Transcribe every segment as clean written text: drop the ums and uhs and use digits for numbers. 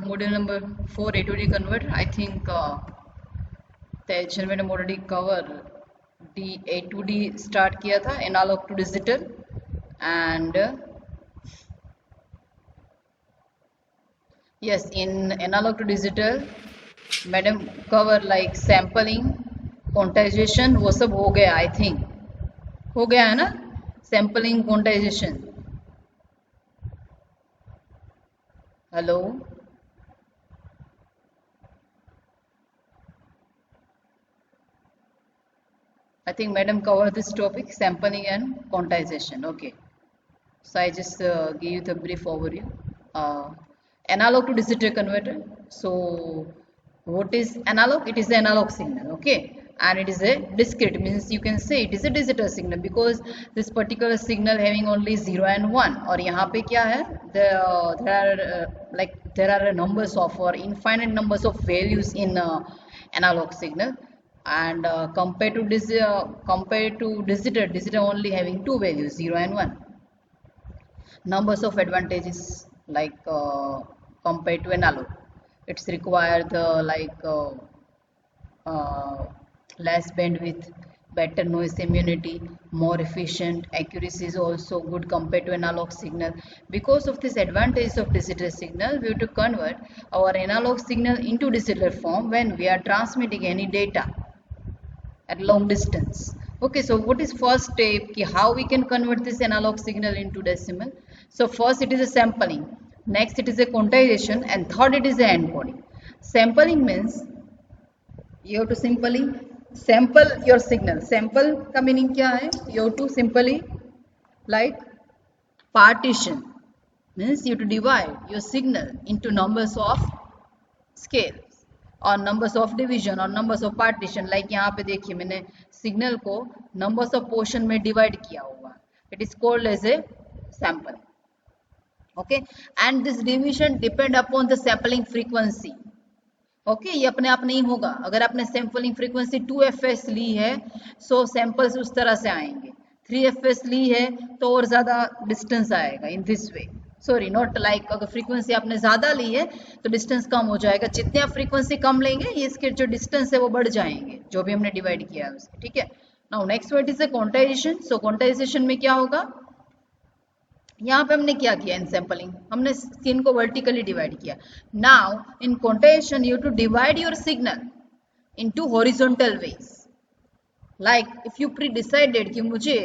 module number 4 A2D converter. I think तेजन मैंने already cover A2D start किया था, analog to digital, and yes, in analog to digital madam cover like sampling, quantization, वो सब हो गया, I think हो गया है ना, sampling, quantization. Hello, I think madam covered this topic, sampling and quantization. Okay, so I just give you the brief overview. Analog to digital converter. So what is analog? It is an analog signal, okay, and it is a discrete, means you can say it is a digital signal because this particular signal having only 0 and 1. और यहाँ पे क्या है, there are numbers of or infinite numbers of values in analog signal, and compared to digital only having two values, 0 and 1. Numbers of advantages, like compared to analog, it's required less bandwidth, better noise immunity, more efficient, accuracy is also good compared to analog signal. Because of this advantage of digital signal, we have to convert our analog signal into digital form when we are transmitting any data at long distance. Okay, so what is first step, how we can convert this analog signal into decimal? So first it is a sampling, next it is a quantization, and third it is a encoding. Sampling means you have to simply sample your signal. Sample का meaning क्या है? You have to simply like partition, means you have to divide your signal into numbers of scales और numbers of division और numbers of partition. Like यहाँ पे देखिए मैंने signal को नंबर्स ऑफ पोर्शन में डिवाइड किया हुआ, it is called as a sample. Okay, and this division depend upon the sampling frequency. Okay, ये अपने आप नहीं होगा. अगर आपने सैंपलिंग फ्रीक्वेंसी 2fs ली है, सो सैंपल्स उस तरह से आएंगे. 3fs ली है तो और ज्यादा डिस्टेंस आएगा. In this way, sorry not like, अगर फ्रीक्वेंसी आपने ज्यादा ली है तो डिस्टेंस कम हो जाएगा. जितने आप फ्रीक्वेंसी कम लेंगे, ये इसके जो डिस्टेंस है वो बढ़ जाएंगे, जो भी हमने डिवाइड किया है उसके. ठीक है. Now next word is quantization. So quantization में क्या होगा, यहाँ पे हमने क्या किया, इन सैंपलिंग हमने स्क्रीन को वर्टिकली डिवाइड किया. Now in quantization you to divide your signal into horizontal ways. Like if you pre decided कि मुझे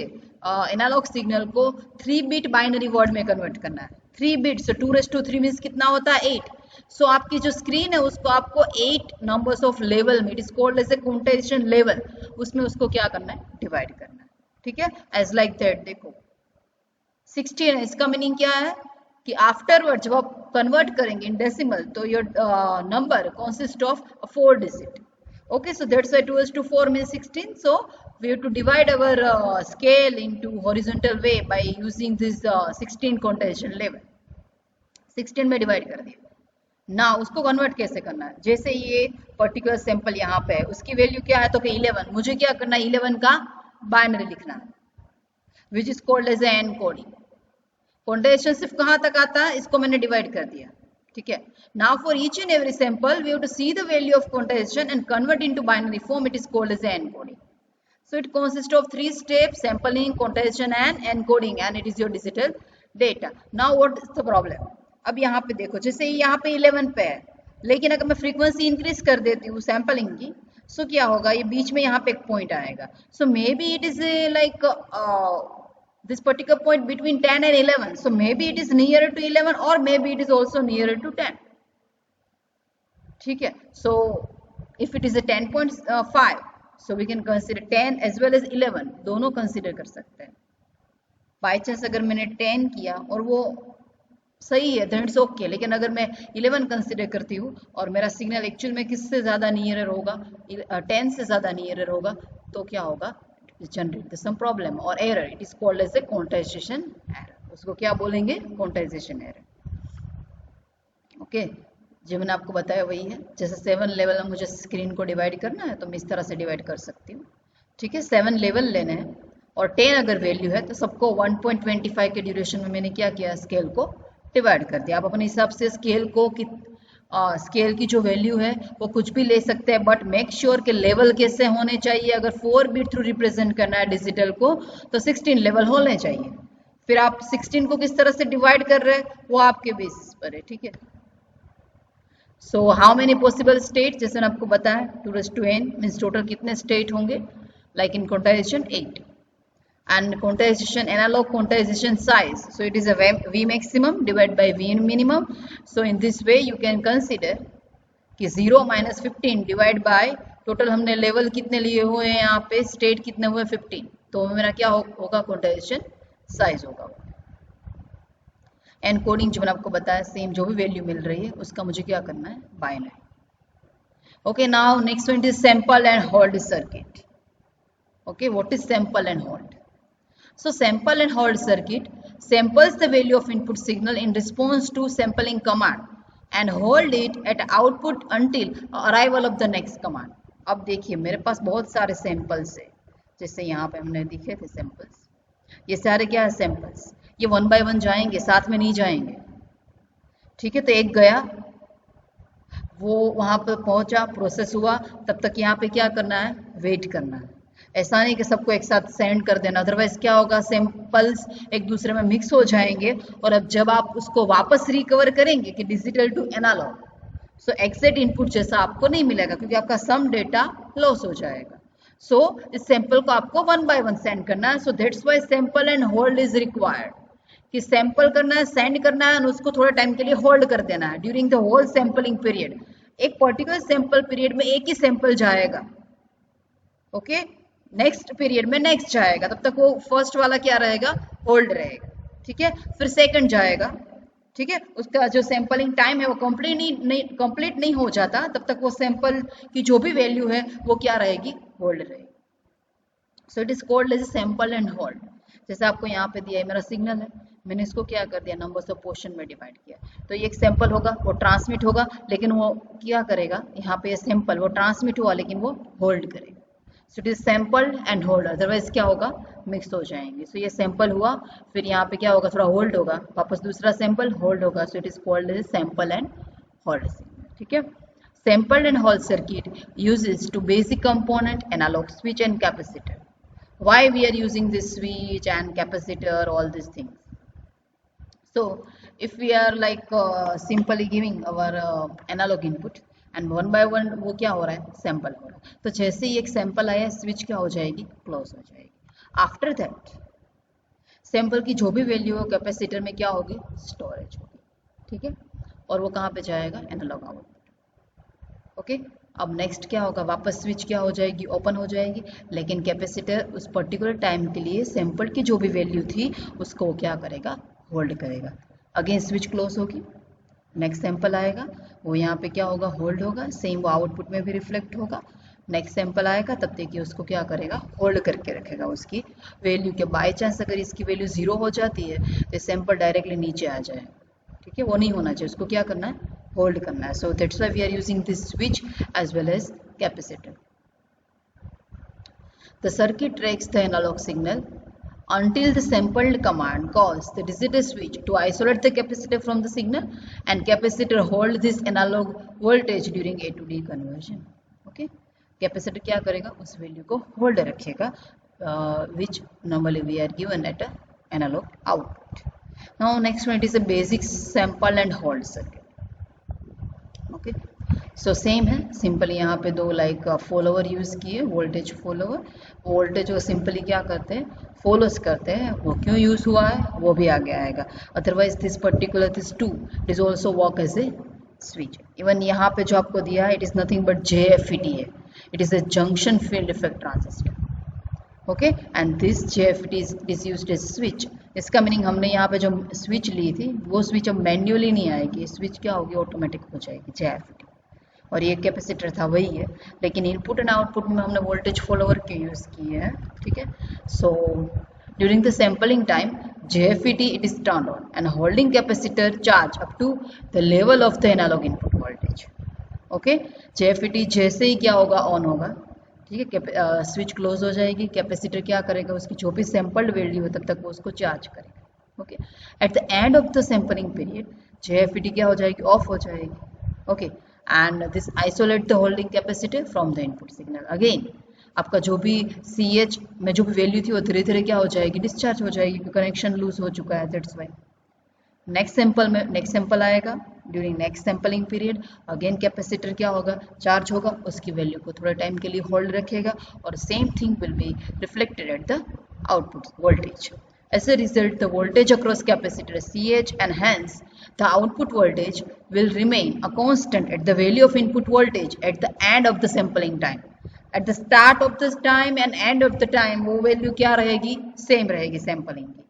एनालॉग सिग्नल को 3 बिट बाइनरी वर्ड में कन्वर्ट करना है. 3 बिट, सो 2⁻³ मीन्स कितना होता है, 8. सो आपकी जो स्क्रीन है उसको आपको 8 नंबर्स ऑफ लेवल में, it is called as a quantization level, उसमें उसको क्या करना है, डिवाइड करना है. ठीक है, एज लाइक दैट. देखो 16 है, इसका मीनिंग क्या है कि आफ्टरवर्ड जब आप कन्वर्ट करेंगे इन डेसिमल तो your number consist of 4 digit. Okay, so that's why 2:4 means 16. So we have to divide our scale into horizontal way by using this 16 quantization level. 16 में डिवाइड कर दिया. ना उसको कन्वर्ट कैसे करना है, जैसे ये पर्टिकुलर सैंपल यहाँ पे है, उसकी वैल्यू क्या है, तो 11. मुझे क्या करना है, 11 का बाइनरी लिखना है, which is called as encoding. Quantization सिर्फ कहाँ तक आता है, इसको मैंने डिवाइड कर दिया. ठीक है. Now for each and every sample we have to see the value of quantization and convert into binary form. It is called as encoding. So it consists of 3 steps: sampling, quantization and encoding, and it is your digital data. Now what is the problem? अब यहाँ पे देखो, जैसे यहाँ पे 11 पे है, लेकिन अगर मैं फ्रीक्वेंसी इंक्रीज कर देती हूँ सैम्पलिंग की, सो क्या होगा, ये बीच में यहाँ पे एक पॉइंट आएगा. So may be it is like this particular point between 10 and 11, so maybe it is nearer to 11 or maybe it is also nearer to 10. ठीक है. So if it is a 10.5, so we can consider 10 as well as 11, दोनों consider कर सकते हैं. By chance अगर मैंने 10 किया और वो सही है, then it's okay. लेकिन अगर मैं 11 कंसिडर करती हूँ और मेरा सिग्नल एक्चुअल में किससे ज्यादा नियरर होगा, 10 से ज्यादा नियरर होगा, तो क्या होगा, generate some problem or error. It is called as a quantization error. उसको क्या बोलेंगे, quantization error. ओके, जो मैंने आपको बताया वही है. जैसे 7 लेवल में मुझे स्क्रीन को डिवाइड करना है तो मैं इस तरह से डिवाइड कर सकती हूँ. ठीक है, 7 लेवल लेने हैं और 10 अगर वैल्यू है तो सबको 1.25 के ड्यूरेशन में मैंने क्या किया, स्केल को डिवाइड कर दिया. आप अपने हिसाब से स्केल को स्केल की जो वैल्यू है वो कुछ भी ले सकते हैं, बट मेक श्योर के लेवल कैसे होने चाहिए। अगर 4 बिट थ्रू रिप्रेजेंट करना है डिजिटल को तो 16 लेवल होने चाहिए। फिर आप 16 को किस तरह से डिवाइड कर रहे हैं वो आपके बेसिस पर है, ठीक है। So how many possible state, जैसे आपको बताया 2n मीन्स टोटल कितने स्टेट होंगे, like in quantization 8 and quantization analog quantization size, so it is a v maximum divided by v minimum. So in this way you can consider कि 0 minus 15 divide by total हमने level कितने लिए हुए हैं, यहाँ पे state कितने हुए 15, तो मेरा क्या होगा क्वांटाइजेशन साइज होगा। एनकोडिंग जो मैंने आपको बताया सेम जो भी वैल्यू मिल रही है उसका मुझे क्या करना है, बाइंड है। Okay, now next one is sample and hold circuit. Okay, what is sample and hold? So sample and hold circuit samples the value of input signal in response to sampling command and hold it at output until arrival of the next command. अब देखिए मेरे पास बहुत सारे samples है, जैसे यहाँ पे हमने दिखे थे सैंपल्स, ये सारे क्या है सैंपल्स, ये 1 by 1 जाएंगे, साथ में नहीं जाएंगे, ठीक है। तो एक गया, वो वहाँ पर पहुँचा, प्रोसेस हुआ, तब तक यहाँ पे क्या करना है, वेट करना है। ऐसा नहीं कि सबको एक साथ सेंड कर देना, अदरवाइज क्या होगा, सैंपल्स एक दूसरे में मिक्स हो जाएंगे और अब जब आप उसको वापस रिकवर करेंगे कि digital to analog, so exact input जैसा आपको नहीं मिलेगा क्योंकि आपका सम डेटा लॉस हो जाएगा। सो इस सैंपल को आपको 1 by 1 सेंड करना है। So that's why sample and hold is required, कि सैंपल करना है, सेंड करना है और उसको थोड़ा टाइम के लिए होल्ड कर देना है during the whole sampling period. एक पर्टिकुलर सैंपल पीरियड में एक ही सैंपल जाएगा, ओके, नेक्स्ट पीरियड में नेक्स्ट जाएगा, तब तक वो फर्स्ट वाला क्या रहेगा, होल्ड रहेगा, ठीक है। फिर सेकंड जाएगा, ठीक है, उसका जो सैंपलिंग टाइम है वो कंप्लीट नहीं हो जाता, तब तक वो सैंपल की जो भी वैल्यू है वो क्या रहेगी, होल्ड रहेगी। So it is called as sample and hold. जैसे आपको यहाँ पे दिया है मेरा सिग्नल है, मैंने इसको क्या कर दिया, नंबर्स ऑफ पोर्शन में डिवाइड किया, तो ये एक सैंपल होगा, वो ट्रांसमिट होगा, लेकिन वो क्या करेगा, यहाँ पे सैंपल वो ट्रांसमिट हुआ लेकिन वो होल्ड करेगा। सो it is sample and hold, otherwise क्या होगा, मिक्स हो जाएंगे। सो ये सैंपल हुआ, फिर यहाँ पे क्या होगा, थोड़ा होल्ड होगा, वापस दूसरा सैंपल होल्ड होगा। So it is called as sample and hold signal, ठीक है। Sample and hold circuit uses two basic component analog switch and capacitor. Why we are using this switch and capacitor, all these things? So if we are like simply giving our analog input and 1 by 1 वो क्या हो रहा है, sample हो रहा है, तो जैसे ही एक सैंपल आया स्विच क्या हो जाएगी, क्लोज हो जाएगी। आफ्टर दैट सैंपल की जो भी वैल्यू हो कैपेसिटर में क्या होगी, स्टोरेज होगी, ठीक है, और वो कहाँ पे जाएगा, एनालॉग आउटपुट, ओके। अब नेक्स्ट क्या होगा, वापस स्विच क्या हो जाएगी, ओपन हो जाएगी, लेकिन कैपेसिटर उस पर्टिकुलर टाइम के लिए सैंपल की जो भी वैल्यू थी उसको वो क्या करेगा, होल्ड करेगा। अगेन स्विच क्लोज होगी, नेक्स्ट सैंपल आएगा, वो यहाँ पे क्या होगा, होल्ड होगा, सेम वो आउटपुट में भी रिफ्लेक्ट होगा। नेक्स्ट सैंपल आएगा, तब तक कि उसको क्या करेगा, होल्ड करके रखेगा उसकी वैल्यू के। बाई चांस अगर इसकी वैल्यू 0 हो जाती है तो सैंपल डायरेक्टली नीचे आ जाए, ठीक है, वो नहीं होना चाहिए, उसको क्या करना है, होल्ड करना है। So that's why we are using this switch as well as capacitor. The circuit tracks the analogue signal until the sampled command calls the digital switch to isolate the capacitor from the signal and capacitor hold this analog voltage during A to D conversion. Okay, capacitor क्या करेगा, उस value को hold रखेगा which normally we are given at a analog output. Now next one, it is a basic sample and hold circuit. Okay, so same है, simply यहाँ पे दो like follower use किए, वोल्टेज फॉलोवर, वोल्टेज वो simply क्या करते हैं, follows करते हैं, वो क्यों यूज़ हुआ है वो भी आगे आएगा। Otherwise this particular this 2 is also work as a switch. Even यहाँ पे जो आपको दिया है it is nothing but JFET है, it is a junction field effect transistor, okay, and this JFET is used as switch. इसका meaning हमने यहाँ पे जो स्विच ली थी वो स्विच अब मैन्युअली नहीं आएगी, स्विच क्या होगी, ऑटोमेटिक हो जाएगी JFET। और ये कैपेसिटर था वही है, लेकिन इनपुट एंड आउटपुट में हमने वोल्टेज फॉलोवर के यूज़ किए हैं, ठीक है। So during the sampling time JFET it is turn on and holding capacitor charge up to the level of the analog input voltage, okay. JFET जैसे ही क्या होगा, ऑन होगा, ठीक है, स्विच क्लोज हो जाएगी, कैपेसिटर क्या करेगा, उसकी जो भी सैम्पल्ड वैल्यू है तब तक वो उसको चार्ज करेगा, okay. At the end of the sampling period JFET क्या हो जाएगी, ऑफ हो जाएगी, okay and this isolate the holding capacity from the input signal. Again आपका जो भी CH में जो भी वैल्यू थी वो धीरे धीरे क्या हो जाएगी, डिस्चार्ज हो जाएगी, कनेक्शन लूज हो चुका है, दैट्स वाई। नेक्स्ट सैंपल आएगा, during next sampling period again capacitor क्या होगा, चार्ज होगा, उसकी वैल्यू को थोड़ा टाइम के लिए होल्ड रखेगा और same thing will be reflected at the output voltage. As a result, the voltage across capacitor CH and hence the output voltage will remain a constant at the value of input voltage at the end of the sampling time. At the start of this time and end of the time वो value क्या रहेगी, same रहेगी sampling की,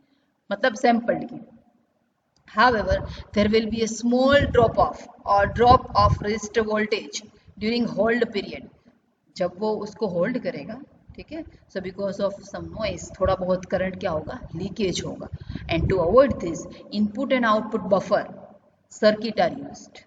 मतलब sampled की। However, there will be a small drop off resistor voltage during hold period. जब वो उसको होल्ड करेगा, ठीक है, so because of some noise थोड़ा बहुत करंट क्या होगा, लीकेज होगा। And to avoid this input and output buffer circuit are used.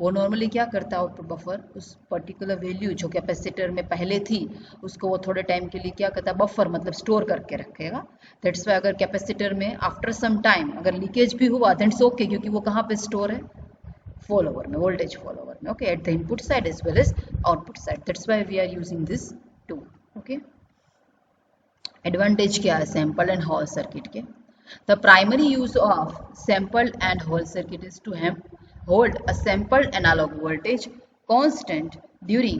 वो नॉर्मली क्या करता है, आउटपुट बफर उस पर्टिकुलर वैल्यू जो कैपेसिटर में पहले थी उसको वो थोड़े टाइम के लिए क्या करता है, बफर मतलब स्टोर करके रखेगा। दैट्स वाई अगर कैपेसिटर में आफ्टर सम टाइम अगर लीकेज भी हुआ दैट्स ओके, क्योंकि वो कहाँ पे स्टोर है, फॉलोवर में, वोल्टेज फॉलोवर में, okay, at the input side as well as output side. That's why we are using this two. Okay, advantage क्या है सैंपल एंड होल्ड सर्किट के? The primary use of sample and hold circuit is to hold a sampled analog voltage constant during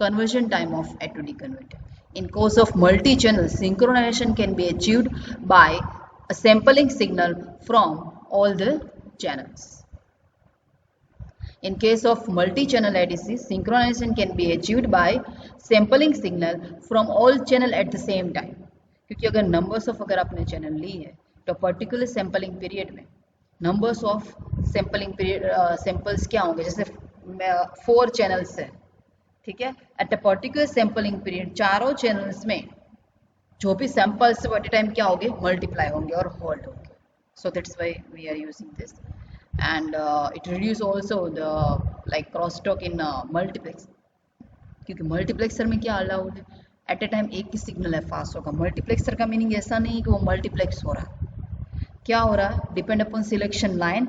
conversion time of A to D converter. In case of multi-channel, synchronization can be achieved by a sampling signal from all the channels. In case of multi-channel ADC, synchronization can be achieved by sampling signal from all channel at the same time. क्योंकि अगर numbers of अगर आपने channel ली है तो particular sampling period में numbers of sampling period samples क्या होंगे, जैसे 4 चैनल्स है, ठीक है, at a particular sampling period चारों चैनल्स में जो भी सैंपल्स एट ए टाइम क्या होंगे, मल्टीप्लाई होंगे और होल्ड होंगे। So that's why we are using this and it reduce also the like cross talk in multiplex, क्योंकि मल्टीप्लेक्सर में क्या अलाउड है, एट ए टाइम एक ही सिग्नल है पास होगा। मल्टीप्लेक्सर का मीनिंग ऐसा नहीं कि वो मल्टीप्लेक्स हो रहा है, क्या हो रहा है, depend upon selection line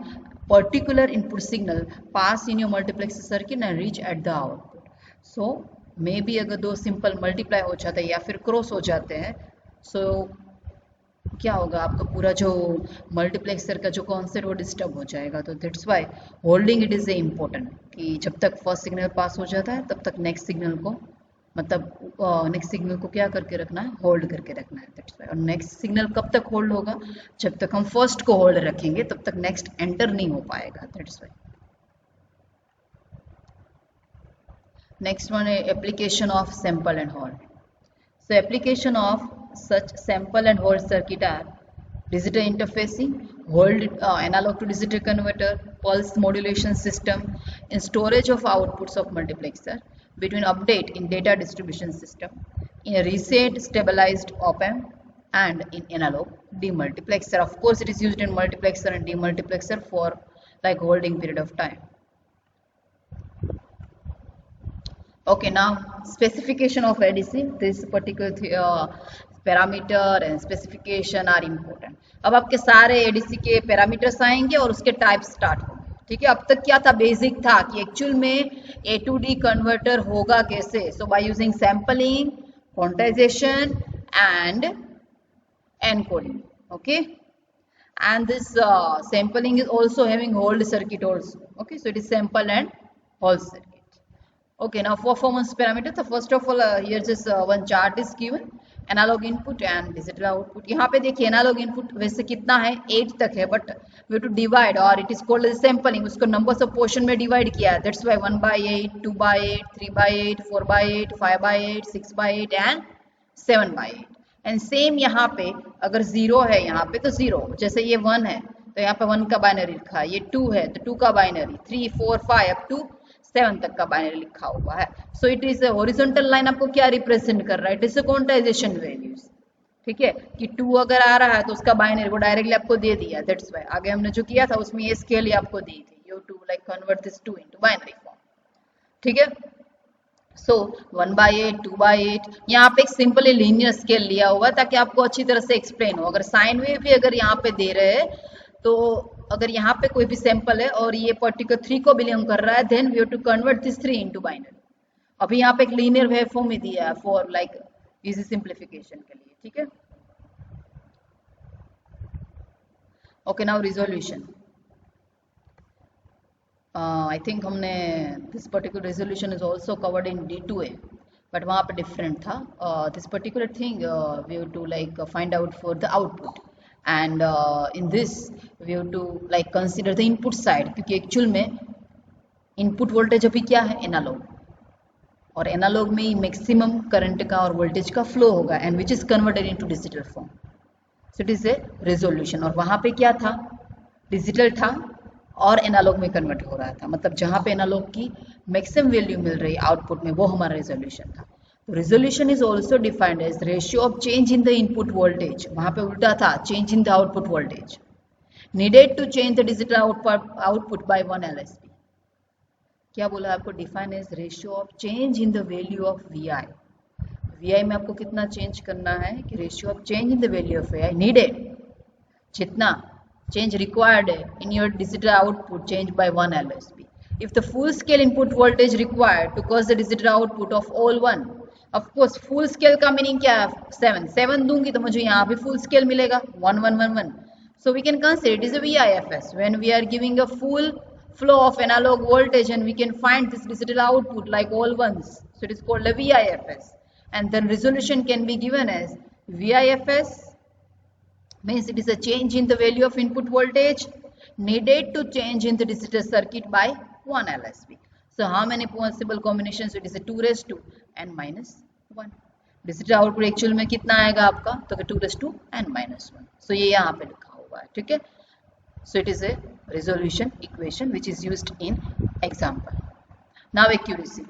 particular input signal pass in your multiplex circuit and reach at the output. So may B अगर दो सिंपल मल्टीप्लाई हो जाते हैं या फिर क्रॉस हो जाते हैं, सो क्या होगा, आपका पूरा जो मल्टीप्लेक्सर का जो कॉन्सेप्ट वो डिस्टर्ब हो जाएगा। तो that's why holding it is A important कि जब तक फर्स्ट सिग्नल पास हो जाता है तब तक नेक्स्ट सिग्नल को मतलब नेक्स्ट सिग्नल को क्या करके रखना है, होल्ड करके रखना है। That's Y. और नेक्स्ट सिग्नल कब तक होल्ड होगा, जब तक हम फर्स्ट को होल्ड रखेंगे तब तक नेक्स्ट एंटर नहीं हो पाएगा। That's why. नेक्स्ट वन है application of sample and hold. So application of such sample and hold circuit are digital interfacing, hold analog to digital converter, pulse modulation system, in storage of outputs of multiplexer, between update in data distribution system, in a reset stabilized op-amp, and in analog demultiplexer. Of course, it is used in multiplexer and demultiplexer for like holding period of time. Okay, now specification of ADC. This particular parameter and specification are important. अब आपके सारे ADC के parameters आएंगे और उसके type start होंगे, ठीक है। अब तक क्या था, बेसिक था कि एक्चुअल में ए टू डी कन्वर्टर होगा कैसे। So by using sampling, quantization and encoding, okay, and this sampling is also having hold circuit also, okay, so it is sample and hold circuit. Okay, now performance parameter. तो first of all here just one chart is given, analogue input and digital output. यहाँ पे देखिए analogue input वैसे कितना है, 8 तक है, but we to divide और इट इज कॉल्ड सैंपलिंग, उसको नंबर्स ऑफ पोर्शन में डिवाइड किया है। That's Y 1/8, 2/8, 3/8, 4/8, 5/8, 6/8 and 7/8। And same यहाँ पे अगर 0 है यहाँ पे तो 0, जैसे ये 1 है तो यहाँ पे 1 का बाइनरी लिखा है, ये 2 है तो 2 का बाइनरी, 3, 4, 5 अप टू 7 तक का बाइनरी लिखा हुआ है। सो इट इज हॉरिजॉन्टल लाइन आपको क्या रिप्रेजेंट कर रहा है, इट इज क्वांटाइजेशन वैल्यूज, ठीक है, कि 2 अगर आ रहा है तो उसका बाइनरी वो डायरेक्टली आपको दे दिया। दैट्स वाई आगे हमने जो किया था उसमें ये स्केल ही आपको दी थी, you to like convert this 2 into binary form, ठीक है। सो 1/8, 2/8, यहाँ पे एक सिंपली लीनियर स्केल लिया हुआ ताकि आपको अच्छी तरह से एक्सप्लेन हो। अगर साइन वेव भी अगर यहाँ पे दे रहे हैं तो अगर यहाँ पे कोई भी सैंपल है और ये पर्टिकुलर 3 को बिलोंग कर रहा है, then we have to convert this 3 into binary. अभी यहाँ पे एक लीनियर वेव फॉर्म ही दिया है फॉर लाइक इजी सिंप्लीफिकेशन के लिए, ठीक है। Okay, now resolution. I think हमने this particular resolution is also covered in D2A, but वहाँ पे डिफरेंट था। This particular thing we have to like find out for the output, and in this we have to like consider the input side, क्योंकि actual में input voltage अभी क्या है, analogue, और analogue में ही मैक्सिमम करंट का और वोल्टेज का फ्लो होगा, and which is converted into digital form. So it is A resolution. और वहाँ पे क्या था, डिजिटल था और एनालॉग में कन्वर्ट हो रहा था, मतलब जहाँ पे एनालॉग की मैक्सिमम वैल्यू मिल रही आउटपुट में, वो हमारा रेजोल्यूशन था। तो resolution is also defined as ratio of change in the input voltage, वहाँ पे उल्टा था, change in the output voltage needed to change the digital output by 1 LSB। क्या बोला आपको, define as ratio of change in the value of VI। VI में आपको कितना चेंज करना है, कि ratio of change in the value of VI needed, जितना change required in your digital output change by 1 LSB. If the full scale input voltage required to cause the digital output of all 1, of course full scale का meaning क्या है, 7 दूंगी तो मुझे यहाँ भी full scale मिलेगा 1 1 1 1. So we can consider it is a VIFS when we are giving a full flow of analog voltage and we can find this digital output like all ones. So it is called a VIFS, and then resolution can be given as VIFS means it is a change in the value of input voltage needed to change in the digital circuit by 1 LSB. So how many possible combinations? It is a 2 raised to n minus 1. Digital output actual में कितना आएगा आपका, तो 2 raised to n minus 1. सो ये यहाँ पे लिखा हुआ है, ठीक है। सो it is A resolution equation which is used in example. Now accuracy.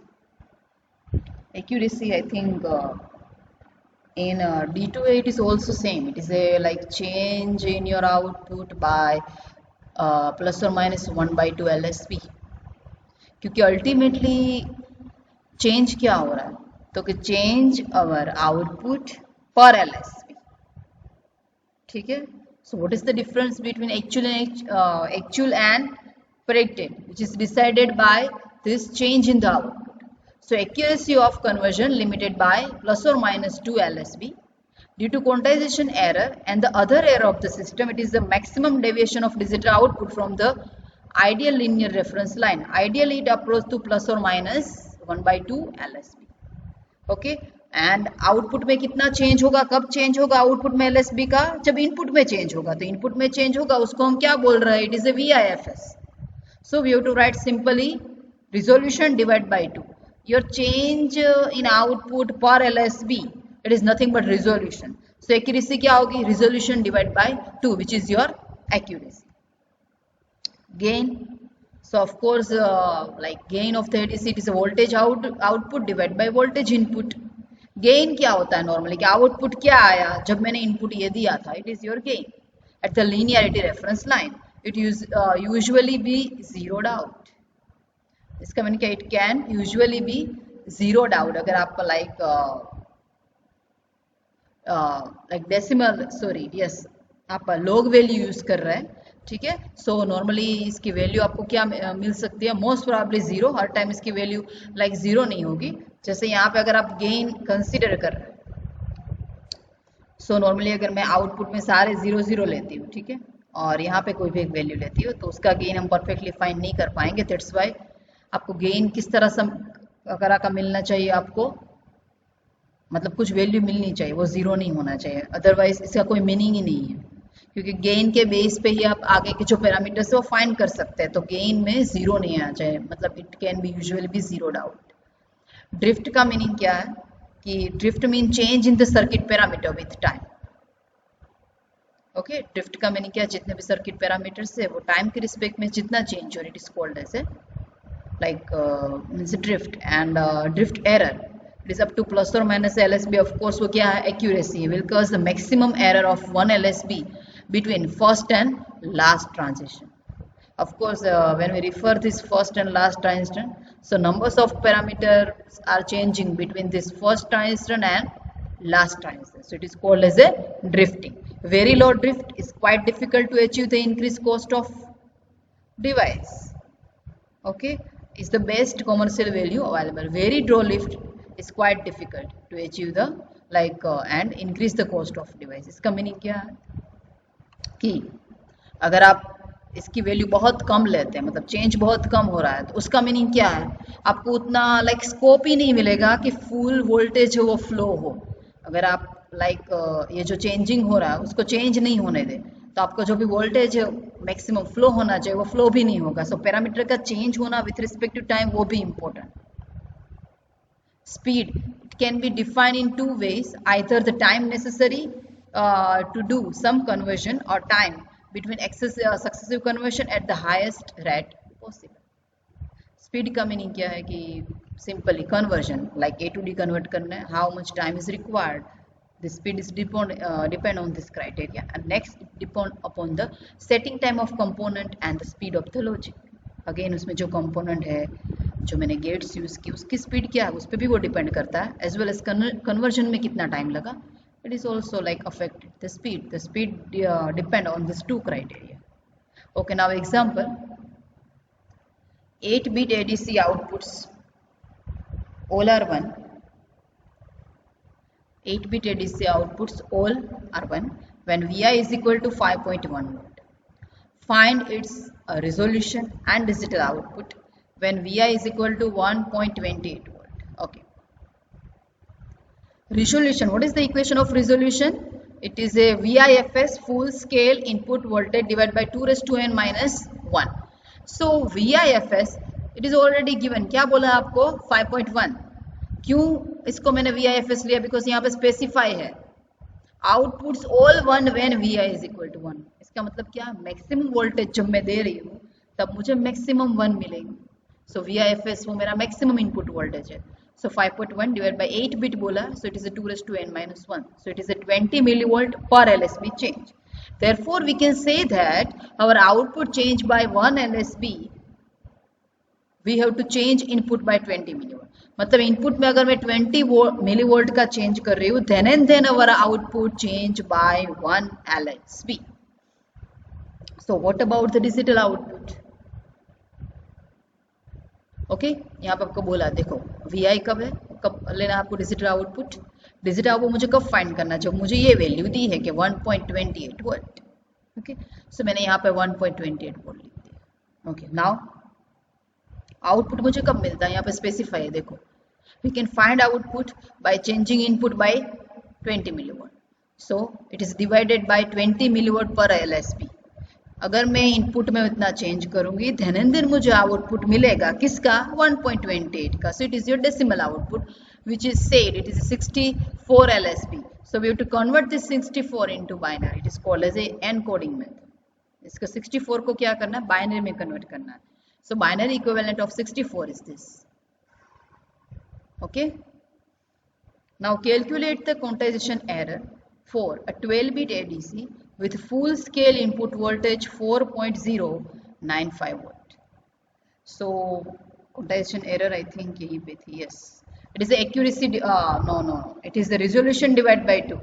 Accuracy I think in D2A it is also same. It is a like change in your output by plus or minus 1 by 2 LSB, क्योंकि ultimately change क्या हो रहा है, तो कि change our output पर LSB, ठीक है। So what is the difference between actual and predicted, which is decided by this change in the output. So accuracy of conversion limited by plus or minus 2 LSB due to quantization error and the other error of the system. It is the maximum deviation of digital output from the ideal linear reference line. Ideally it approaches to plus or minus 1 by 2 LSB. Okay, and output में कितना change होगा, कब change होगा output में LSB का, जब input में change होगा। तो input में change होगा उसको हम क्या बोल रहे हैं, it is a VIFS. So we have to write simply resolution divided by 2. Your change in output per LSB, it is nothing but resolution. So accuracy क्या होगी, resolution divided by 2, which is your accuracy. Gain, so of course like gain of the ADC, it is a voltage output divided by voltage input. Gain क्या होता है normally, कि output क्या आया जब मैंने input ये दिया था, it is your gain at the linearity reference line. It usually be zeroed out. इसका मैंने क्या, it can usually be zeroed out अगर आपका लाइक डेसिमल आप लॉग वैल्यू यूज कर रहे हैं, ठीक है। सो नॉर्मली इसकी वैल्यू आपको क्या मिल सकती है, मोस्ट प्रोबेबली जीरो। हर टाइम इसकी वैल्यू लाइक जीरो नहीं होगी। जैसे यहाँ पे अगर आप गेन कंसिडर कर रहे हैं, सो नॉर्मली अगर मैं आउटपुट में सारे 0 0 लेती हूँ, ठीक है, और यहाँ पे कोई भी एक वैल्यू लेती हूँ, तो उसका गेन हम परफेक्टली फाइंड नहीं कर पाएंगे। दैट्स वाई आपको गेन किस तरह का मिलना चाहिए, आपको मतलब कुछ वैल्यू मिलनी चाहिए, वो जीरो नहीं होना चाहिए, अदरवाइज इसका कोई मीनिंग ही नहीं है, क्योंकि गेन के बेस पे ही आप आगे के जो पैरामीटर्स है वो फाइंड कर सकते हैं। तो गेन में जीरो नहीं आना चाहिए, मतलब it can be usually be zeroed out. Drift का मीनिंग क्या है, कि drift mean change in the circuit parameter with time. Okay, drift का मीनिंग क्या है, जितने भी सर्किट पैरामीटर्स है वो टाइम के रिस्पेक्ट में जितना चेंज हो, it is called as a like means drift. And drift error, it is up to plus or minus LSB. Of course वो क्या है, accuracy will cause the maximum error of 1 LSB between first and last transition. Of course when we refer this first and last transition, so numbers of parameters are changing between this first transition and last transition, so it is called as a drifting. Very low drift is quite difficult to achieve the increased cost of device. Okay, is the best commercial value available. Very draw lift is quite difficult to achieve the and increase the cost of device. इसका meaning क्या है कि अगर आप इसकी value बहुत कम लेते हैं, मतलब चेंज बहुत कम हो रहा है, तो उसका मीनिंग क्या है, आपको उतना स्कोप ही नहीं मिलेगा कि फुल वोल्टेज वो फ्लो हो। अगर आप ये जो चेंजिंग हो रहा है उसको चेंज नहीं होने दे, तो आपको जो भी वोल्टेज मैक्सिमम फ्लो होना चाहिए वो फ्लो भी नहीं होगा। सो पैरामीटर का चेंज होना विथ रिस्पेक्ट टू टाइम वो भी important. Speed, it can be defined in two ways, either the time necessary to do some conversion or time between successive conversion at the highest rate possible. Speed का meaning क्या है कि simply conversion like A to D convert करना है, how much time is required, the speed is depend on this criteria, and next depend upon the setting time of component and the speed of the logic. Again उसमें जो component है, जो मैंने gets use की, उसकी speed क्या है उस पर भी वो डिपेंड करता है, एज वेल एज कन्वर्जन में कितना टाइम लगा, it is also affected the speed depend on this two criteria. Okay, now example, 8-bit ADC outputs all are 1. 8-bit ADC outputs all are 1 when Vi is equal to 5.1 volt. Find its resolution and digital output when Vi is equal to 1.28 volt. Okay. Resolution. What is the equation of resolution? It is a VIFS full scale input voltage divided by 2 raised to n minus 1. So VIFS it is already given. क्या बोला आपको? 5.1. क्यों इसको मैंने VIFS लिया? Because यहाँ पे specify है outputs all 1 when Vi is equal to 1. इसका मतलब क्या? मैक्सिमम वोल्टेज जब मैं दे रही हूँ तब मुझे मैक्सिमम 1 मिलेंगे. सो VIFS वो मेरा मैक्सिमम इनपुट वोल्टेज है. So 5.1 divided by 8-bit बोला, so it is a 2 raised to n minus 1. So it is a 20 millivolt per LSB change. Therefore, we can say that our output change by 1 LSB, we have to change input by 20 millivolt. मतलब input में अगर मैं 20 millivolt का change कर रही हूँ, then and then our output change by 1 LSB. So what about the digital output? Okay यहाँ पे आपको बोला, देखो VI कब है, कब लेना आपको डिजिटल आउटपुट. डिजिटल आउटपुट मुझे कब फाइंड करना चाहिए? मुझे ये वैल्यू दी है कि 1.28 वोल्ट. ओके, सो मैंने यहाँ पे 1.28 वोल्ट लिख दिया. ओके, नाउ आउटपुट मुझे कब मिलता है? यहाँ पे स्पेसिफाई है, देखो we can find output by changing input by 20 millivolt. So it is divided by 20 millivolt पर LSB. अगर मैं इनपुट में इतना चेंज करूंगी देन एंड देन मुझे आउटपुट मिलेगा किसका? 1.28 का. So it is your decimal output which is said it is 64 LSB. So we have to convert this 64 into binary. It is called as a encoding method. इसका 64 को क्या करना है? Binary में कन्वर्ट करना है. सो binary equivalent of 64 is this. Okay, now calculate the quantization error for a 12-bit ADC with full scale input voltage 4.095 volt. So quantization error I think yahi pe thi. Yes, it is the accuracy no, it is the resolution divided by 2.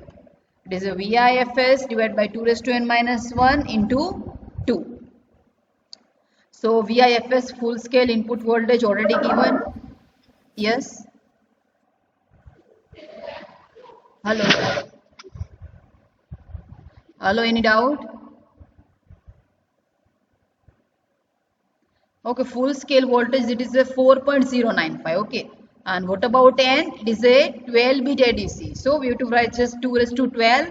It is a VIFS divided by 2 raised to n minus 1 into 2. So VIFS full scale input voltage already given. Yes, hello, any doubt? Okay, full scale voltage it is a 4.095. Okay, and what about n? It is a 12-bit ADC. So we have to write just 2 raised to 12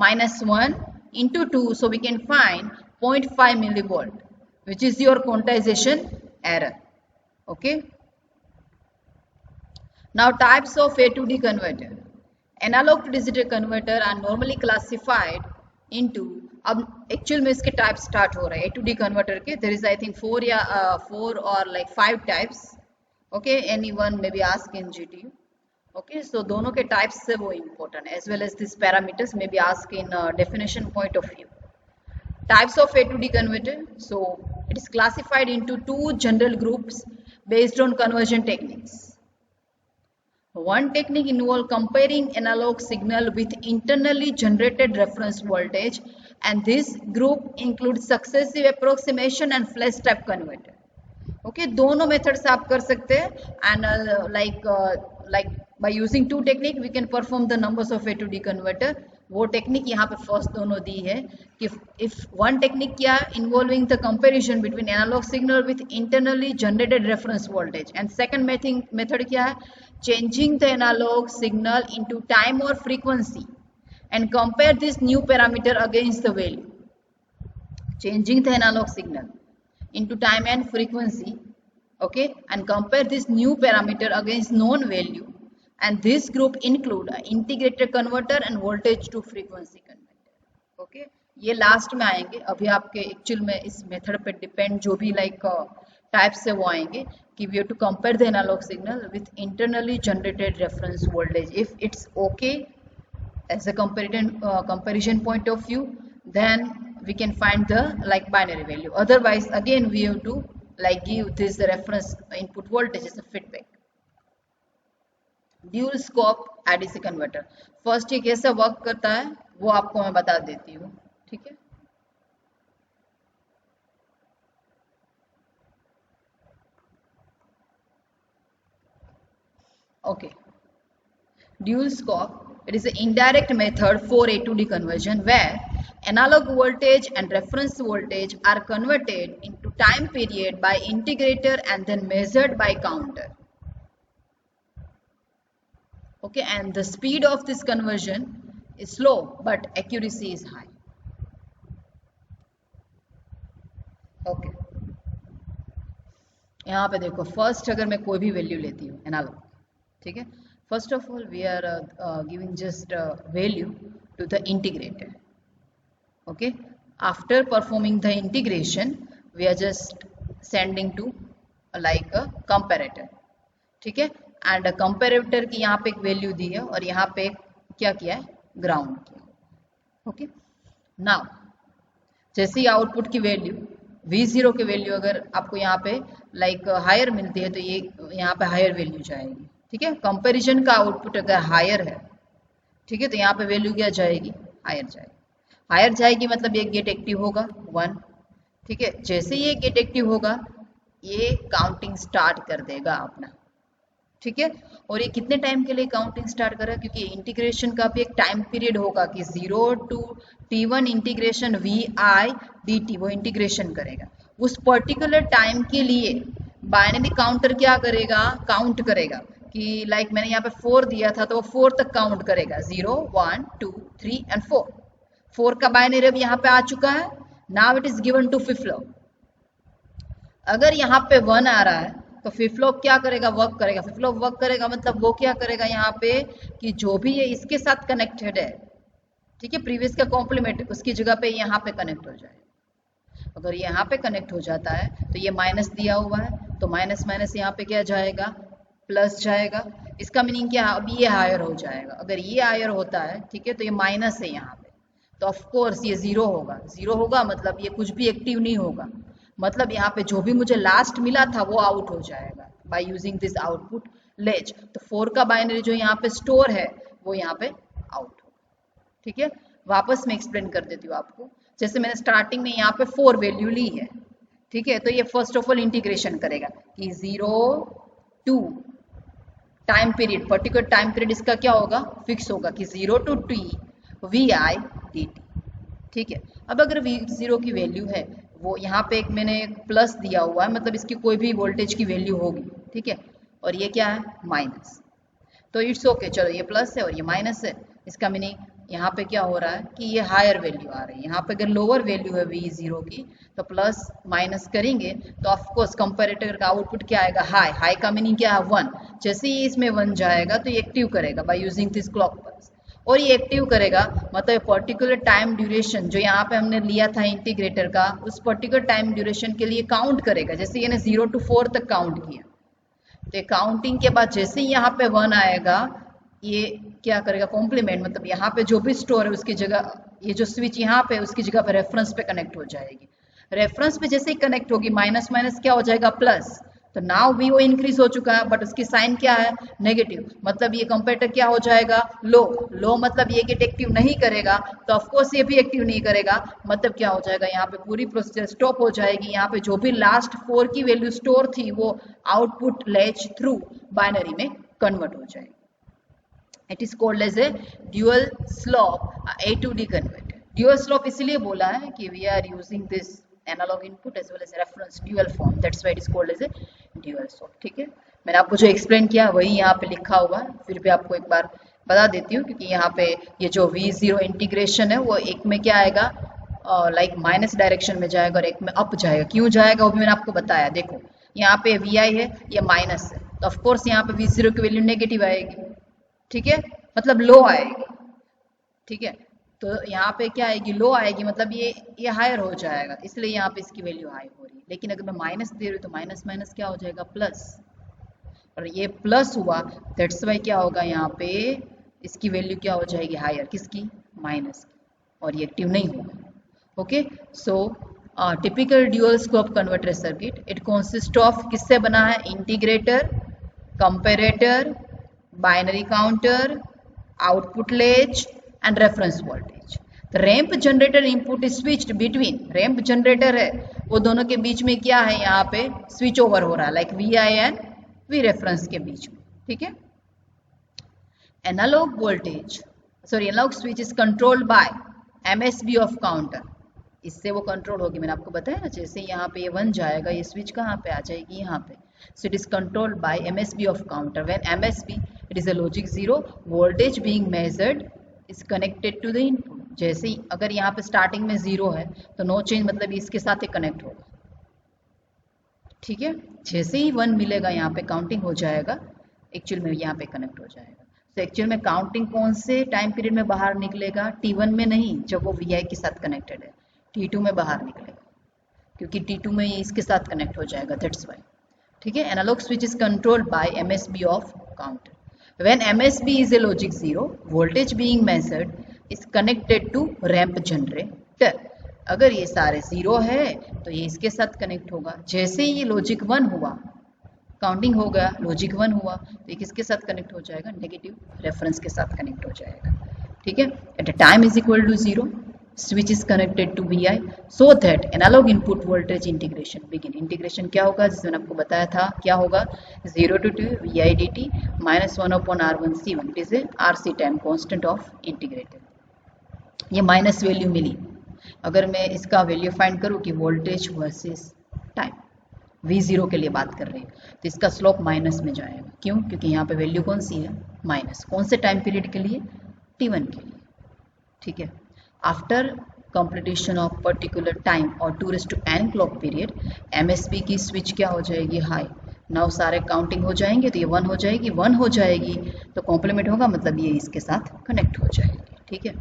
minus 1 into 2. So we can find 0.5 millivolt, which is your quantization error. Okay. Now types of A to D converter. Analog to digital converter are normally classified into, अब actual में इसके type start हो रहे हैं A to D converter के. There is I think 4 और 5 types. Okay, anyone may be ask in GTU. ओके, so दोनों के टाइप्स से वो important as well as this parameters may be ask in definition point of view. Types of A to D converter. So it is classified into 2 general groups based on conversion techniques. One technique involves comparing analog signal with internally generated reference voltage and this group includes successive approximation and flash type converter. Okay दोनों methods आप कर सकते हैं and like by using two technique we can perform the numbers of A to D converter. वो technique यहाँ पे first दोनों दी है कि इफ वन टेक्निक क्या involving the comparison between analogue signal with internally generated reference voltage and second method क्या है changing the analogue signal into time और frequency and compare this new parameter against the value. Changing the analogue signal into time and frequency, okay, and compare this new parameter against known value, and this group include integrated converter and voltage to frequency converter. okay, ये last में आएंगे. अभी आपके actual में इस method पे depend जो भी लाइक टाइप्स है वो आएंगे कि we have to compare the analogue signal with internally generated reference voltage. If it's okay as a comparison point of view, then we can find the like binary value. Otherwise again we have to like give this the reference input voltage as a feedback. Dual scope ADC converter. First ये कैसा work करता है वो आपको मैं बता देती हूँ. ठीक है, okay. Dual scope, it is an indirect method for A to D conversion where analog voltage and reference voltage are converted into time period by integrator and then measured by counter. Okay, and the speed of this conversion is slow but accuracy is high. Okay, यहाँ पे देखो first अगर मैं कोई भी value लेती हूँ analogue, ठीक है, first of all we are giving just value to the integrator. Okay, after performing the integration we are just sending to like a comparator. ठीक है, एंड कंपैरेटर की यहाँ पे एक वैल्यू दी है और यहाँ पे क्या किया है ग्राउंड किया. ओके, नाउ जैसे ही आउटपुट की वैल्यू V0 की वैल्यू अगर आपको यहाँ पे लाइक हायर मिलती है तो ये यहाँ पे हायर वैल्यू जाएगी. ठीक है, कंपैरिजन का आउटपुट अगर हायर है, ठीक है, तो यहाँ पे वैल्यू क्या जाएगी हायर जाएगी. हायर जाएगी मतलब ये गेट एक्टिव होगा 1. ठीक है, जैसे ये गेट एक्टिव होगा ये काउंटिंग स्टार्ट कर देगा अपना. ठीक है, और ये कितने टाइम के लिए काउंटिंग स्टार्ट करेगा क्योंकि इंटीग्रेशन का भी एक टाइम पीरियड होगा कि 0 to T1 integration VI dt वो इंटीग्रेशन करेगा. उस पर्टिकुलर टाइम के लिए बाइनरी काउंटर क्या करेगा काउंट करेगा कि लाइक मैंने यहाँ पे 4 दिया था तो वो 4 तक काउंट करेगा. 0 1 2 3 एंड 4 का बाइनरी अब यहाँ पे आ चुका है. Now it is given to flip flop. अगर यहाँ पे 1 आ रहा है तो फ्लिप फ्लॉप क्या करेगा वर्क करेगा. फ्लिप फ्लॉप वर्क करेगा मतलब वो क्या करेगा यहाँ पे कि जो भी ये इसके साथ कनेक्टेड है, ठीक है, प्रीवियस का कॉम्प्लीमेंट उसकी जगह पे यहाँ पे कनेक्ट हो जाए. अगर यहाँ पे कनेक्ट हो जाता है तो ये माइनस दिया हुआ है तो माइनस माइनस यहाँ पे क्या जाएगा प्लस जाएगा. इसका मीनिंग क्या, अब ये हायर हो जाएगा. अगर ये हायर होता है, ठीक है, तो ये माइनस है यहाँ पे तो ऑफ कोर्स ये 0 होगा. 0 होगा मतलब ये कुछ भी एक्टिव नहीं होगा. मतलब यहाँ पे जो भी मुझे लास्ट मिला था वो आउट हो जाएगा बाय यूजिंग दिस आउटपुट लेज. तो 4 का बाइनरी जो यहाँ पे स्टोर है वो यहाँ पे आउट होगा. ठीक है, वापस मैं एक्सप्लेन कर देती हूँ आपको. जैसे मैंने स्टार्टिंग में यहाँ पे 4 वैल्यू ली है, ठीक है, तो ये फर्स्ट ऑफ ऑल इंटीग्रेशन करेगा कि 0 to time period, particular time period इसका क्या होगा फिक्स होगा कि 0 to T VI dt. ठीक है, अब अगर V0 की वैल्यू है वो यहाँ पे एक मैंने प्लस दिया हुआ है मतलब इसकी कोई भी वोल्टेज की वैल्यू होगी. ठीक है, और ये क्या है माइनस, तो इट्स ओके. चलो ये प्लस है और ये माइनस है. इसका मीनिंग यहाँ पे क्या हो रहा है कि ये हायर वैल्यू आ रही है. यहाँ पे अगर लोअर वैल्यू है V0 की तो प्लस माइनस करेंगे तो ऑफकोर्स कंपैरेटर का आउटपुट क्या आएगा हाई. हाई का मीनिंग क्या है 1. जैसे ही इसमें 1 जाएगा तो ये एक्टिव करेगा by using this clock pulse. और ये एक्टिव करेगा मतलब पर्टिकुलर टाइम ड्यूरेशन जो यहाँ पे हमने लिया था इंटीग्रेटर का उस पर्टिकुलर टाइम ड्यूरेशन के लिए काउंट करेगा. जैसे ये 0 to 4 तक काउंट किया तो काउंटिंग के बाद जैसे ही यहाँ पे 1 आएगा ये क्या करेगा कॉम्प्लीमेंट मतलब यहाँ पे जो भी स्टोर है उसकी जगह ये जो स्विच यहाँ पे उसकी जगह पे रेफरेंस पे कनेक्ट हो जाएगी. रेफरेंस पे जैसे ही कनेक्ट होगी माइनस माइनस क्या हो जाएगा प्लस. तो नाउ वी ओ इंक्रीज हो चुका है, बट उसकी साइन क्या है, नेगेटिव, मतलब ये कंपेरेटर क्या हो जाएगा, लो। लो मतलब ये गेट एक्टिव नहीं करेगा, तो ऑफकोर्स ये भी एक्टिव नहीं करेगा, मतलब क्या हो जाएगा, यहाँ पे पूरी प्रोसीजर स्टॉप हो जाएगी। यहाँ पे जो भी लास्ट 4 की वैल्यू स्टोर थी वो आउटपुट लैच थ्रू बाइनरी में कन्वर्ट हो जाएगी। It is called as a dual slope A to D converter. Dual slope इसलिए बोला है कि we are using this analog input as well as reference dual form, that's why it is called as a dual slope. ठीक है, मैंने आपको जो explain किया वही यहाँ पे लिखा हुआ है, फिर भी आपको एक बार बता देती हूँ, क्योंकि यहाँ पे ये जो V0 इंटीग्रेशन है वो एक में क्या आएगा, लाइक माइनस डायरेक्शन में जाएगा और एक में अप जाएगा। क्यों जाएगा वो भी मैंने आपको बताया। देखो यहाँ पे Vi है, ये माइनस है, तो ऑफकोर्स यहाँ पे V0 की वैल्यू नेगेटिव आएगी। ठीक है, मतलब लो आएगी। ठीक है, तो यहाँ पे क्या आएगी, लो आएगी, मतलब ये हायर हो जाएगा, इसलिए यहाँ पे इसकी वैल्यू हाई हो रही है। लेकिन अगर मैं माइनस दे रही हूँ तो माइनस माइनस क्या हो जाएगा, प्लस, और ये प्लस हुआ, दैट्स वाई क्या होगा, यहाँ पे इसकी वैल्यू क्या हो जाएगी, हायर, किसकी, माइनस की, और ये एक्टिव नहीं होगा। Okay, so typical dual slope converter circuit, it consist of, किससे बना है, integrator, comparator, binary counter, output latch and reference voltage. तो ramp generator input is switched between, ramp generator है वो दोनों के बीच में क्या है, यहाँ पे स्विच ओवर हो रहा है, like Vi and V reference के बीच में। ठीक है, analog voltage, sorry analog switch is controlled by MSB of counter, इससे वो कंट्रोल होगी, मैंने आपको बताया ना, जैसे यहाँ पे ये 1 जाएगा, ये स्विच कहाँ पे आ जाएगी, यहाँ पे। So it is controlled by MSB of counter. When MSB it is a logic 0, voltage being measured is connected to the input. जैसे ही अगर यहाँ पे स्टार्टिंग में 0 है तो नो चेंज, मतलब इसके साथ ही कनेक्ट होगा। ठीक है, जैसे ही 1 मिलेगा यहाँ पे काउंटिंग हो जाएगा, एक्चुअल में यहाँ पे कनेक्ट हो जाएगा। तो एक्चुअल में काउंटिंग कौन से टाइम पीरियड में बाहर निकलेगा, T1 में नहीं, जब वो Vi के साथ कनेक्टेड है, T2 में बाहर निकलेगा, क्योंकि T2 में इसके साथ कनेक्ट हो जाएगा, दैट्स वाई। ठीक है, analog switch is controlled by MSB of counter. When MSB is a logic 0, voltage being measured is connected to ramp generator. अगर ये सारे 0 है तो ये इसके साथ कनेक्ट होगा। जैसे ही ये लॉजिक 1 हुआ, काउंटिंग हो गया, लॉजिक 1 हुआ, तो ये किसके साथ कनेक्ट हो जाएगा, नेगेटिव रेफरेंस के साथ कनेक्ट हो जाएगा। ठीक है, at a time is equal to 0, switch is connected to Vi so that analog input voltage integration begin। Integration क्या होगा, जिसमें मैंने आपको बताया था, क्या होगा, 0 to 2 Vi dt minus 1 upon R1 C1, it is a RC time constant of integrator. ये माइनस वैल्यू मिली, अगर मैं इसका वैल्यू फाइंड करूँ कि वोल्टेज वर्सेस टाइम, V0 के लिए बात कर रहे हैं, तो इसका स्लोप माइनस में जाएगा। क्यों, क्योंकि यहाँ पे वैल्यू कौन सी है, माइनस। कौन से टाइम पीरियड के लिए, T1 के लिए। ठीक है, after completion of particular time और 2n क्लॉक पीरियड, MSB की स्विच क्या हो जाएगी, हाई। नाउ सारे काउंटिंग हो जाएंगे, तो ये 1 हो जाएगी, 1 हो जाएगी तो कॉम्प्लीमेंट होगा, मतलब ये इसके साथ कनेक्ट हो जाएगी। ठीक है,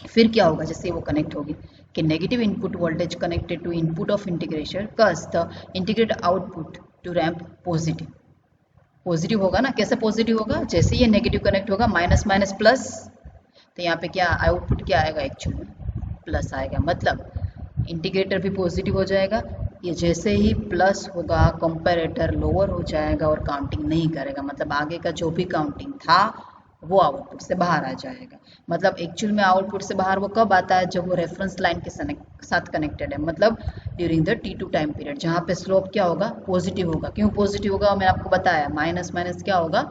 फिर क्या होगा, जैसे वो कनेक्ट होगी कि negative input voltage connected to input of integration cause the integrated output to ramp positive. Positive होगा ना, कैसे पॉजिटिव होगा, जैसे ये नेगेटिव कनेक्ट होगा, माइनस माइनस प्लस, तो यहाँ पे क्या आउटपुट क्या आएगा, एक्चुअल में प्लस आएगा, मतलब इंटीग्रेटर भी पॉजिटिव हो जाएगा। ये जैसे ही प्लस होगा, कंपैरेटर लोअर हो जाएगा और काउंटिंग नहीं करेगा, मतलब आगे का जो भी काउंटिंग था वो आउटपुट से बाहर आ जाएगा। मतलब एक्चुअल में आउटपुट से बाहर वो कब आता है, जब वो रेफरेंस लाइन के साथ कनेक्टेड है, मतलब during the T2 time period, जहाँ पे स्लोप क्या होगा, पॉजिटिव होगा। क्यों पॉजिटिव होगा, मैंने आपको बताया, माइनस माइनस क्या होगा,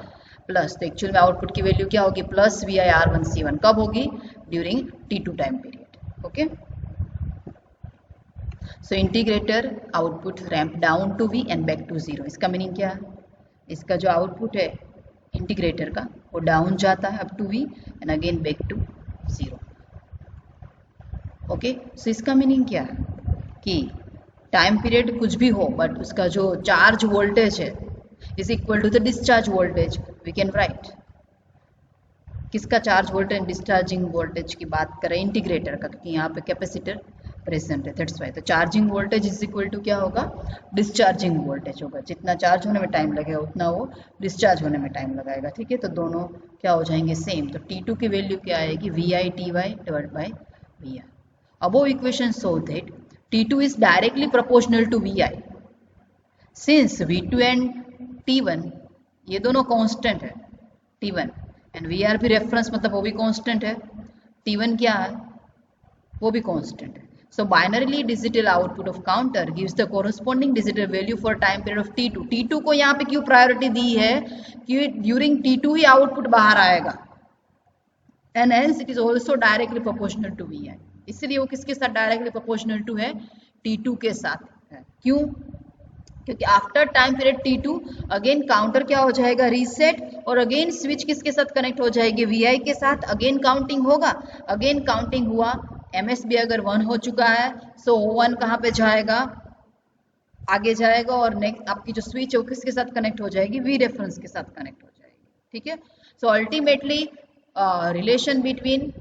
प्लस। तो एक्चुअल में आउटपुट की वैल्यू क्या होगी, प्लस Vi R1 C1, कब होगी, during T2 time period. Okay, so integrator output ramp down to V and back to 0। इसका मीनिंग क्या है, इसका जो आउटपुट है इंटीग्रेटर का वो डाउन जाता है up to V and again back to 0। Okay, so इसका मीनिंग क्या है कि टाइम पीरियड कुछ भी हो, बट उसका जो चार्ज वोल्टेज है is equal to the discharge voltage, we can write। किसका चार्ज वोल्टेज, डिस्चार्जिंग वोल्टेज की बात करें, इंटीग्रेटर का, क्योंकि यहाँ पे कैपेसिटर प्रेजेंट है, दैट्स वाई। तो charging voltage is equal to क्या होगा, डिस्चार्जिंग वोल्टेज होगा। जितना चार्ज होने में टाइम लगेगा उतना वो डिस्चार्ज होने में टाइम लगाएगा। ठीक है, तो दोनों क्या हो जाएंगे, सेम। तो T2 की वैल्यू क्या आएगी, Vi Ty divide by Vi। Above equation show that T2 is directly proportional to Vi। Since V2 and T1 ये दोनों कांस्टेंट है, T1 एंड VR भी रेफरेंस मतलब वो भी कांस्टेंट है, T1 क्या है वो भी कांस्टेंट है. So binarily digital output of counter gives the corresponding digital value for time period of T2. T2 को यहाँ पे क्यों प्रायोरिटी दी है कि ड्यूरिंग T2 ही आउटपुट बाहर आएगा and hence it is also directly proportional to Vi. इसलिए वो किसके साथ डायरेक्टली प्रोपोर्शनल टू है, T2 के साथ है. क्यों? क्योंकि after time period T2 again counter क्या हो जाएगा, रीसेट, और अगेन स्विच किसके साथ कनेक्ट हो जाएगी, Vi के साथ. अगेन काउंटिंग होगा, अगेन काउंटिंग हुआ, MSB अगर 1 हो चुका है सो 1 कहाँ पे जाएगा, आगे जाएगा, और नेक्स्ट आपकी जो स्विच है वो किसके साथ कनेक्ट हो जाएगी, V रेफरेंस के साथ कनेक्ट हो जाएगी. ठीक है. So ultimately relation between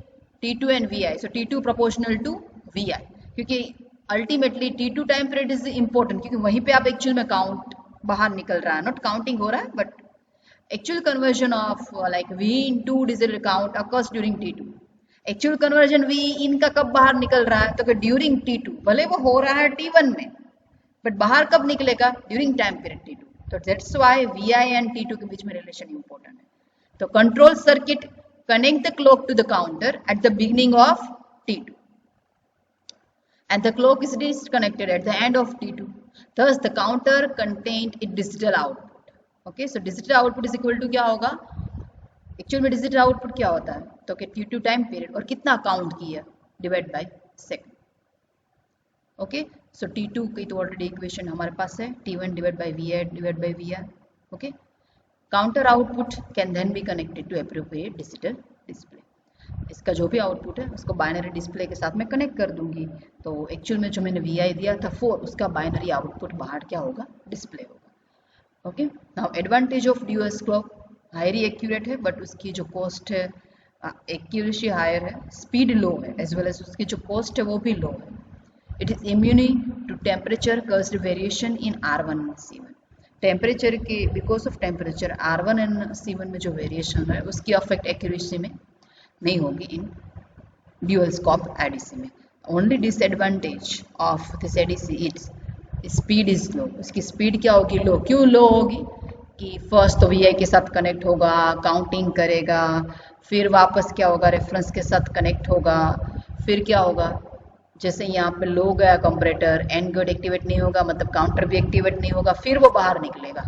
T2 and Vi, so T2 proportional to Vi, क्योंकि ultimately T2 time period is important, क्योंकि वहीं पे आप एक्चुअल में काउंट बाहर निकल रहा है, नॉट काउंटिंग हो रहा है, but actual conversion of like V into digital count occurs during T2. Actual conversion V इन का कब बाहर निकल रहा है, तो ड्यूरिंग T2, भले वो हो रहा है T1 में, बट बाहर कब निकलेगा, ड्यूरिंग टाइम पीरियड T2. तो that's why Vi and T2 के बीच में रिलेशन इंपॉर्टेंट है. तो control circuit connect the clock to the counter at the beginning of T2 and the clock is disconnected at the end of T2. Thus the counter contained its digital output. Okay, so digital output is equal to क्या होगा, actual में digital output क्या होता है, तो कि T2 time period और कितना काउंट किया divide by second. Okay, so T2 की तो ऑलरेडी इक्वेशन हमारे पास है, T1 divide by Vi divide by VR. Okay, counter output can then be connected to appropriate digital display. इसका जो भी आउटपुट है उसको बाइनरी डिस्प्ले के साथ मैं कनेक्ट कर दूंगी, तो एक्चुअल में जो मैंने Vi दिया था 4, उसका बाइनरी आउटपुट बाहर क्या होगा, डिस्प्ले होगा. Okay, now advantage of dual clock, highly accurate है बट उसकी जो कॉस्ट है, एक्यूरेसी हायर है, स्पीड लो है, एज वेल एज उसकी जो कॉस्ट है वो भी लो है. It is immune to temperature curved variation in R1 and C1. Temperature के because of temperature R1 and C1 में जो वेरिएशन है उसकी अफेक्ट एक्यूरेसी में नहीं होगी इन ड्यूअल स्कोप एडीसी में. Only disadvantage of this ADC its speed is लो. इसकी स्पीड क्या होगी, लो. क्यों लो होगी कि फर्स्ट तो Vi के साथ कनेक्ट होगा, काउंटिंग करेगा, फिर वापस क्या होगा, रेफरेंस के साथ कनेक्ट होगा, फिर क्या होगा, जैसे यहाँ पे लो गया कंपरेटर, एंड गेट एक्टिवेट नहीं होगा, मतलब काउंटर भी एक्टिवेट नहीं होगा, फिर वो बाहर निकलेगा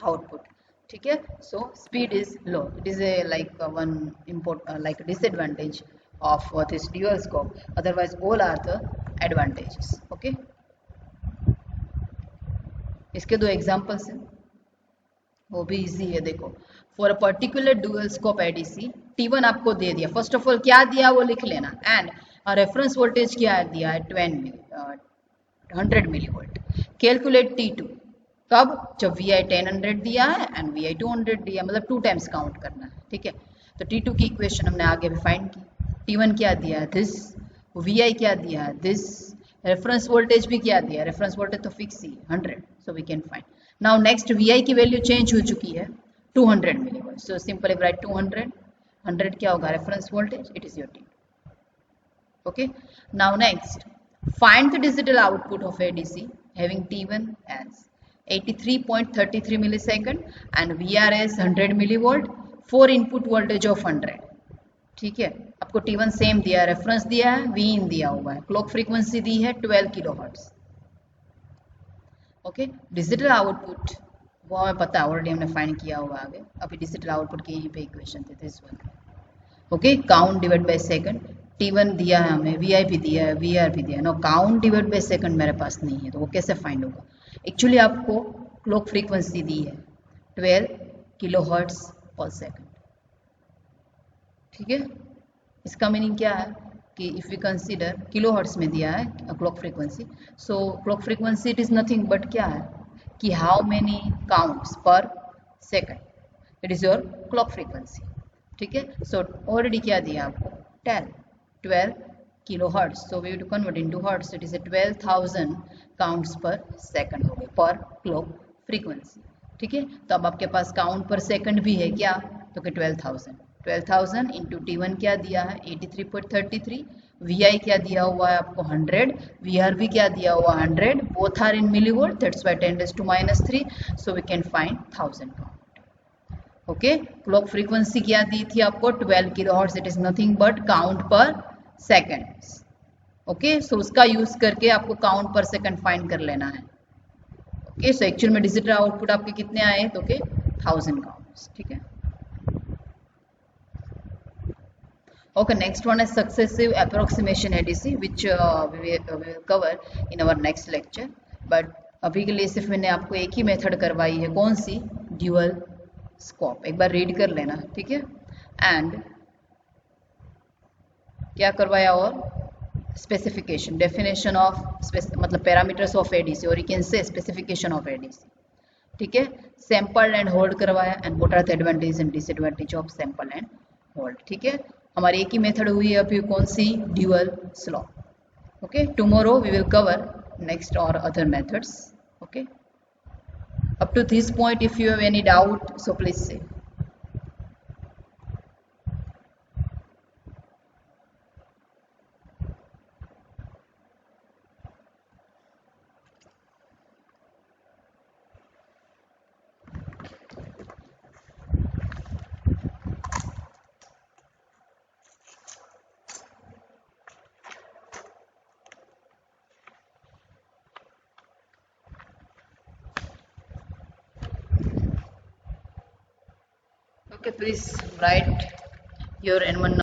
आउटपुट. ठीक है, so speed is low. It is a like one like disadvantage of this dual scope, otherwise all are the advantages. Okay, इसके 2 एग्जांपल्स हैं, वो भी इजी है. देखो, for a particular dual scope ADC T1 आपको दे दिया, फर्स्ट ऑफ ऑल क्या दिया वो लिख लेना, एंड रेफरेंस वोल्टेज क्या दिया है, 100 मिलीवोल्ट. कैलकुलेट T2 कब, जब Vi 1000 दिया है एंड Vi 200 दिया, मतलब 2 टाइम्स काउंट करना है. ठीक है, तो T2 की इक्वेशन हमने आगे भी फाइंड की. T1 क्या दिया है, दिस. Vi क्या दिया है, दिस. रेफरेंस वोल्टेज भी क्या दिया, रेफरेंस वोल्टेज तो फिक्स ही 100, so we can find. Now next Vi की वैल्यू चेंज हो चुकी है 200 मिलीवोल्ट, सो सिंपली राइट 200. 100 क्या होगा, reference voltage, it is your T2. Okay, now next find the digital output of ADC having T1 as 83.33 millisecond and VR as 100 millivolt for input voltage of 100. ठीक है, आपको T1 same दिया, reference दिया है, V इन दिया हुआ है, clock frequency दी है 12 किलोहर्ट्ज. ओके, डिजिटल आउटपुट वो हमें पता है, ऑलरेडी हमने फाइंड किया हुआ आगे. अभी डिजिटल आउटपुट की यहीं पे इक्वेशन थी, this one. Okay, count divide by second. T1 दिया है हमें, Vi भी दिया है, VR भी दिया है. No count divide by second मेरे पास नहीं है, तो वो कैसे फाइंड होगा. एक्चुअली आपको क्लॉक फ्रीक्वेंसी दी है 12 किलोहर्ट्ज पर सेकंड. ठीक है, इसका मीनिंग क्या है कि इफ यू कंसीडर किलोहर्ट्ज में दिया है clock frequency, so clock frequency it is nothing but क्या है कि हाउ मेनी काउंट्स पर second, it is your clock frequency. ठीक है, सो ऑलरेडी क्या दिया आपको, 12 kilohertz, so we have to convert into hertz, it is a 12,000 counts पर सेकंड हो गए पर क्लॉक फ्रीक्वेंसी. ठीक है, तो अब आपके पास काउंट पर सेकंड भी है क्या, तो कि 12,000. 12,000 इंटू T1 क्या दिया है 83.33, VI क्या दिया हुआ है आपको 100, VR भी क्या दिया हुआ 100, both are in millivolt, that's why 10⁻³ so we can find 1000 count. Okay, clock frequency क्या दी थी आपको 12 kilohertz, it is nothing but count पर सेकेंड। ओके, सो उसका यूज करके आपको काउंट पर सेकंड फाइंड कर लेना है। ओके, सो एक्चुअल में डिजिटल आउटपुट आपके कितने आए तो के 1000 काउंट्स। ठीक है। Okay, next one is successive approximation ADC, which we will cover in our next lecture. But अभी के लिए सिर्फ मैंने आपको एक ही मेथड करवाई है, कौन सी, ड्यूअल स्कोप। एक बार रीड कर लेना, ठीक है। एंड क्या करवाया, और स्पेसिफिकेशन, डेफिनेशन ऑफ मतलब पैरामीटर्स ऑफ एडीसी, और you can say specification of ADC. ठीक है, सैंपल एंड होल्ड करवाया, and what are the advantage and disadvantage of sample and hold. ठीक है, हमारी एक ही मेथड हुई है अभी, कौन सी, dual slope. Okay, tomorrow we will cover next और other methods. Okay, up to this point if you have any doubt so please say. Okay, please write your N1